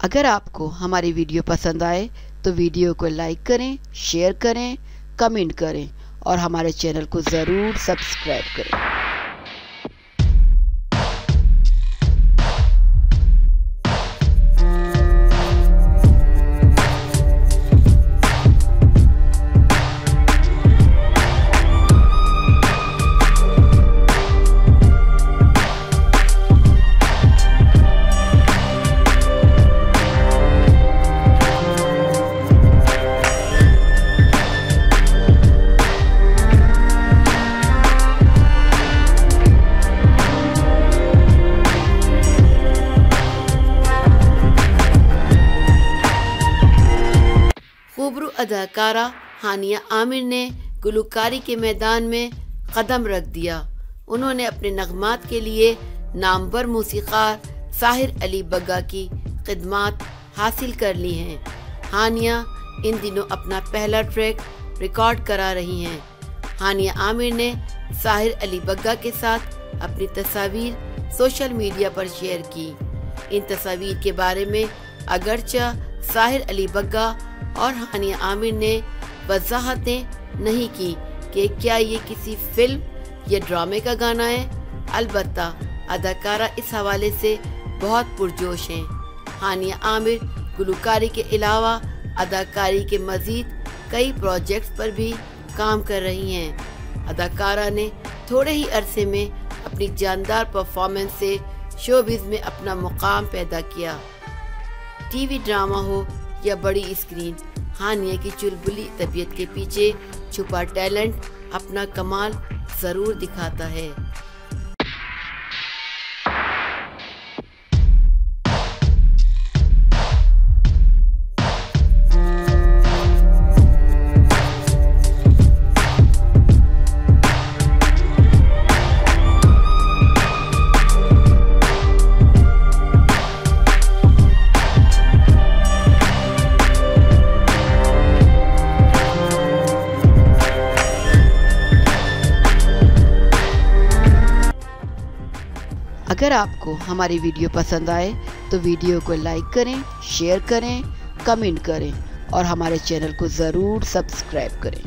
अगर आपको हमारी वीडियो पसंद आए तो वीडियो को लाइक करें, शेयर करें, कमेंट करें और हमारे चैनल को ज़रूर सब्सक्राइब करें। खूबरू अदाकारा हानिया आमिर ने गुलकारी के मैदान में कदम रख दिया। उन्होंने अपने नगमात के लिए नामवर मौसीकार साहिर अली बग्गा की खिदमात हासिल कर ली हैं। हानिया इन दिनों अपना पहला ट्रैक रिकॉर्ड करा रही हैं। हानिया आमिर ने साहिर अली बग्गा के साथ अपनी तस्वीर सोशल मीडिया पर शेयर की। इन तस्वीर के बारे में अगरचा साहिर अली बग्गा और हानिया आमिर ने वजाहतें नहीं की कि क्या ये किसी फिल्म या ड्रामे का गाना है। अलबत्ता अदाकारा इस हवाले से बहुत पुरजोश हैं। हानिया आमिर गुलकारी के अलावा अदाकारी के मजीद कई प्रोजेक्ट्स पर भी काम कर रही हैं। अदाकारा ने थोड़े ही अरसे में अपनी जानदार परफॉर्मेंस से शोबिज़ में अपना मुकाम पैदा किया। टीवी ड्रामा हो या बड़ी स्क्रीन, हानिया की चुलबुली तबीयत के पीछे छुपा टैलेंट अपना कमाल जरूर दिखाता है। अगर आपको हमारी वीडियो पसंद आए तो वीडियो को लाइक करें, शेयर करें, कमेंट करें और हमारे चैनल को ज़रूर सब्सक्राइब करें।